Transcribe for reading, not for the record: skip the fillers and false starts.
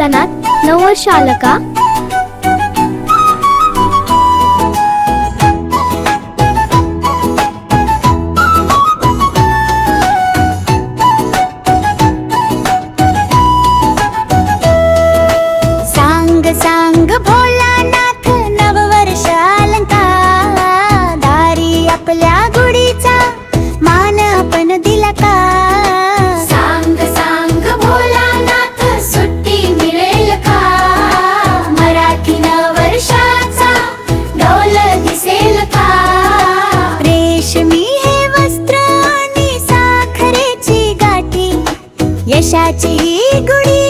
भोलानाथ, नववर्ष आलं का? सांग सांग भोलानाथ, नववर्ष आलं का? दारी आपल्या गुढीचा मान आपण दिला का? सांग सांग भोलानाथ, सुट्टी मिळेल का? मराठी नववर्षाचा डौल दिसेल का? रेशमी हे वस्त्र आणि साखरेची गाठी, यशाची ही गुढी